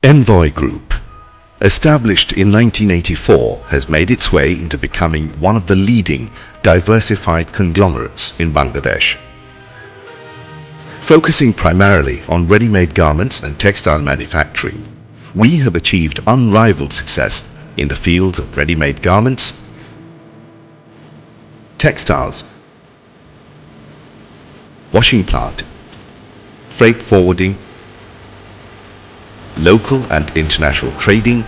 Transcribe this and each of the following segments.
Envoy Group, established in 1984, has made its way into becoming one of the leading diversified conglomerates in Bangladesh. Focusing primarily on ready-made garments and textile manufacturing, we have achieved unrivaled success in the fields of ready-made garments, textiles, washing plant, freight forwarding, local and international trading,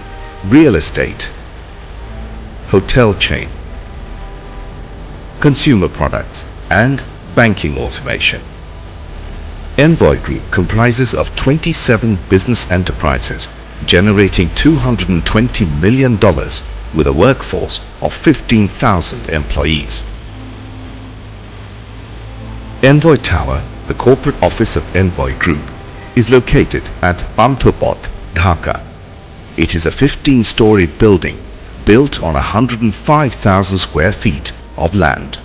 real estate, hotel chain, consumer products, and banking automation. Envoy Group comprises of 27 business enterprises generating $220 million with a workforce of 15,000 employees. Envoy Tower, the corporate office of Envoy Group, is located at Panthopot, Dhaka. It is a 15-story building built on 105,000 square feet of land.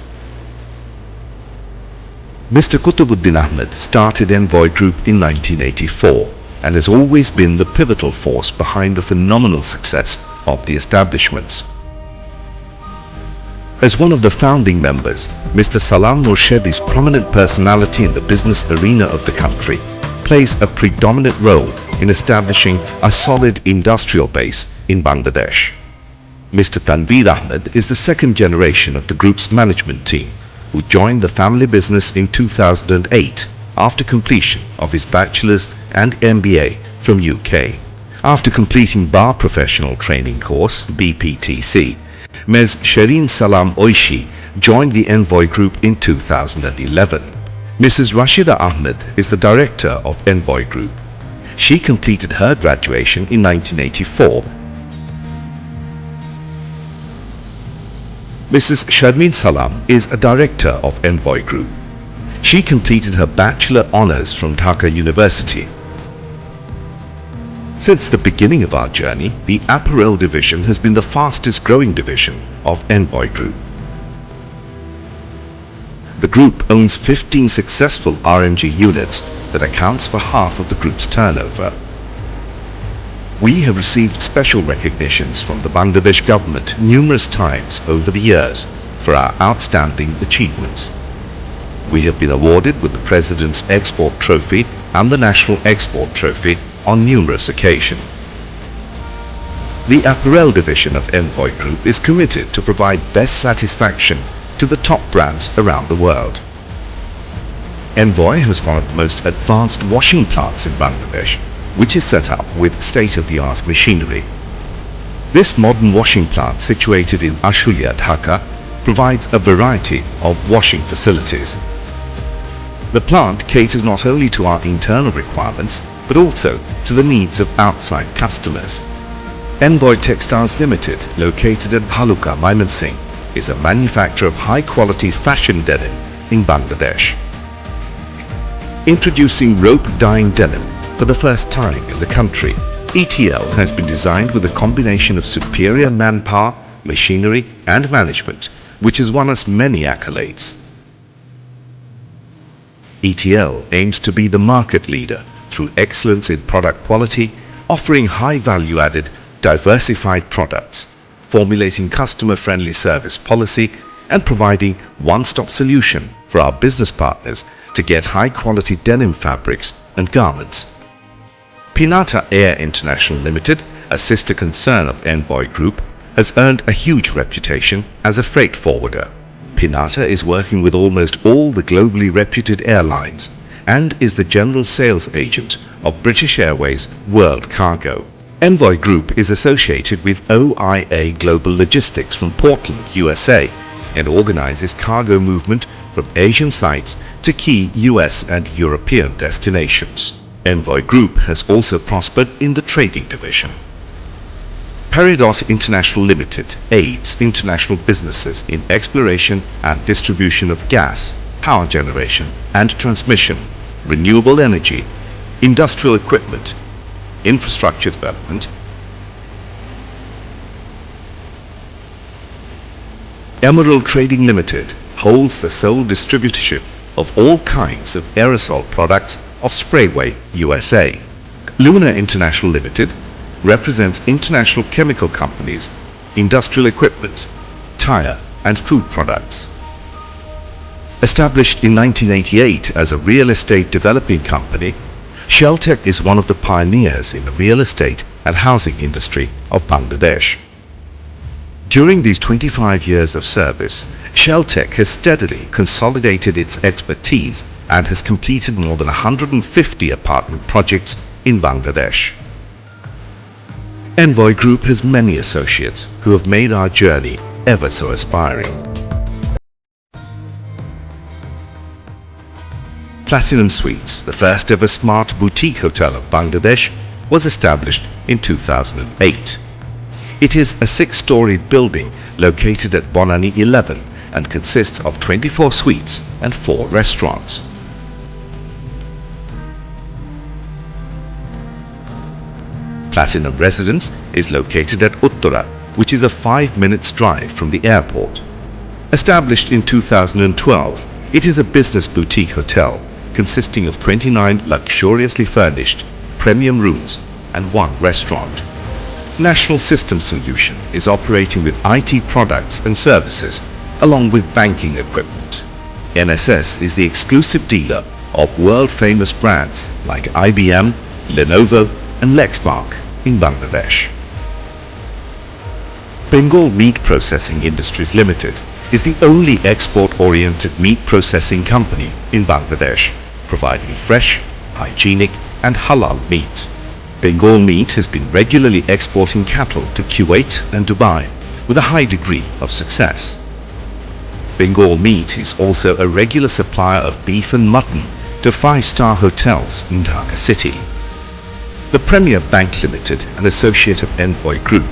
Mr. Kutubuddin Ahmed started Envoy Group in 1984 and has always been the pivotal force behind the phenomenal success of the establishments. As one of the founding members, Mr. Salam Murshedi's prominent personality in the business arena of the country plays a predominant role in establishing a solid industrial base in Bangladesh. Mr. Tanveer Ahmed is the second generation of the group's management team, who joined the family business in 2008 after completion of his bachelor's and MBA from UK. After completing Bar Professional Training Course (BPTC), Ms. Shireen Salam Oishi joined the Envoy Group in 2011. Mrs. Rashida Ahmed is the director of Envoy Group. She completed her graduation in 1984. Mrs. Sharmeen Salam is a director of Envoy Group. She completed her Bachelor Honours from Dhaka University. Since the beginning of our journey, the Apparel division has been the fastest growing division of Envoy Group. The group owns 15 successful RMG units that accounts for half of the group's turnover. We have received special recognitions from the Bangladesh government numerous times over the years for our outstanding achievements. We have been awarded with the President's Export Trophy and the National Export Trophy on numerous occasions. The Apparel division of Envoy Group is committed to provide best satisfaction to the top brands around the world. Envoy has one of the most advanced washing plants in Bangladesh, which is set up with state-of-the-art machinery. This modern washing plant, situated in Ashulia, Dhaka, provides a variety of washing facilities. The plant caters not only to our internal requirements, but also to the needs of outside customers. Envoy Textiles Limited, located at Bhaluka, Mymensingh, is a manufacturer of high-quality fashion denim in Bangladesh. Introducing rope dyeing denim for the first time in the country, ETL has been designed with a combination of superior manpower, machinery and management, which has won us many accolades. ETL aims to be the market leader through excellence in product quality, offering high value-added, diversified products, formulating customer-friendly service policy, and providing one-stop solution for our business partners to get high-quality denim fabrics and garments. Pinata Air International Limited, a sister concern of Envoy Group, has earned a huge reputation as a freight forwarder. Pinata is working with almost all the globally reputed airlines and is the general sales agent of British Airways World Cargo. Envoy Group is associated with OIA Global Logistics from Portland, USA, and organizes cargo movement from Asian sites to key US and European destinations. Envoy Group has also prospered in the trading division. Peridot International Limited aids international businesses in exploration and distribution of gas, power generation and transmission, renewable energy, industrial equipment, infrastructure development. Emerald Trading Limited holds the sole distributorship of all kinds of aerosol products of Sprayway USA. Luna International Limited represents international chemical companies, industrial equipment, tire and food products. Established in 1988 as a real estate developing company, Sheltech is one of the pioneers in the real estate and housing industry of Bangladesh. During these 25 years of service, Sheltech has steadily consolidated its expertise and has completed more than 150 apartment projects in Bangladesh. Envoy Group has many associates who have made our journey ever so aspiring. Platinum Suites, the first ever smart boutique hotel of Bangladesh, was established in 2008. It is a 6-storied building located at Bonani 11 and consists of 24 suites and 4 restaurants. Platinum Residence is located at Uttara, which is a 5 minutes drive from the airport. Established in 2012, it is a business boutique hotel consisting of 29 luxuriously furnished premium rooms and 1 restaurant. National System Solution is operating with IT products and services along with banking equipment. NSS is the exclusive dealer of world-famous brands like IBM, Lenovo and Lexmark in Bangladesh. Bengal Meat Processing Industries Limited is the only export-oriented meat processing company in Bangladesh, providing fresh, hygienic and halal meat. Bengal Meat has been regularly exporting cattle to Kuwait and Dubai with a high degree of success. Bengal Meat is also a regular supplier of beef and mutton to 5-star hotels in Dhaka city. The Premier Bank Limited, an associate of Envoy Group,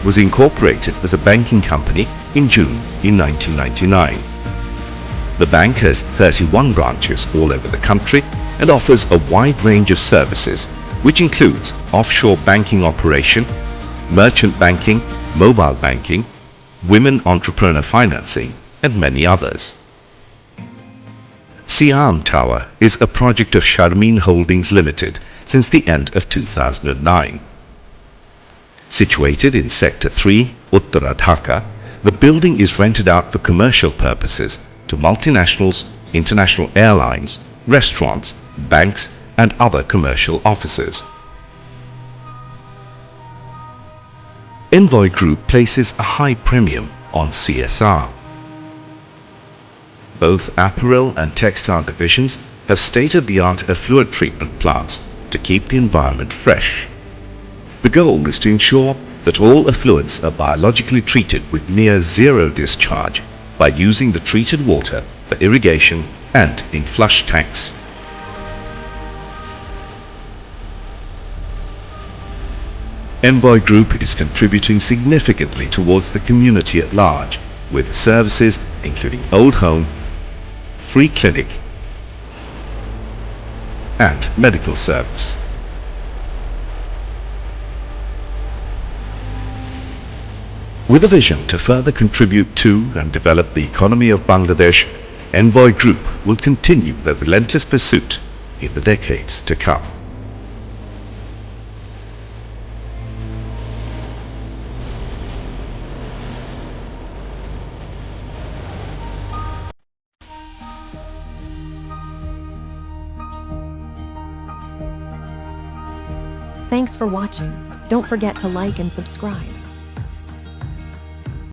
was incorporated as a banking company in June in 1999. The bank has 31 branches all over the country and offers a wide range of services, which includes offshore banking operation, merchant banking, mobile banking, women entrepreneur financing, and many others. Siam Tower is a project of Sharmin Holdings Limited since the end of 2009. Situated in Sector 3, Uttara Dhaka, the building is rented out for commercial purposes to multinationals, international airlines, restaurants, banks, and other commercial offices. Envoy Group places a high premium on CSR. Both Apparel and Textile divisions have state-of-the-art effluent treatment plants to keep the environment fresh. The goal is to ensure that all effluents are biologically treated with near zero discharge by using the treated water for irrigation and in flush tanks. Envoy Group is contributing significantly towards the community at large with services including old home, free clinic, and medical service. With a vision to further contribute to and develop the economy of Bangladesh, Envoy Group will continue their relentless pursuit in the decades to come. Thanks for watching. Don't forget to like and subscribe.